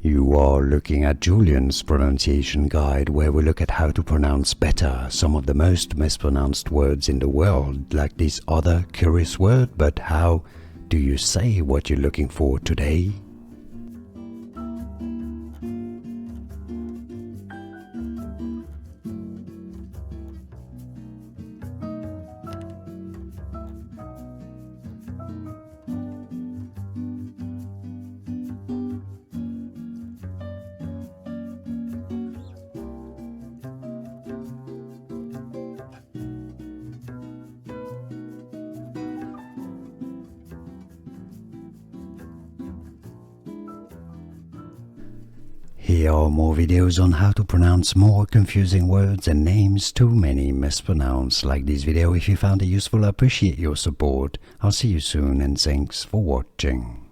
You are looking at Julian's pronunciation guide, where we look at how to pronounce better some of the most mispronounced words in the world, like this other curious word. But how do you say what you're looking for today? Here are more videos on how to pronounce more confusing words and names too many mispronounced. Like this video if you found it useful. I appreciate your support. I'll see you soon and thanks for watching.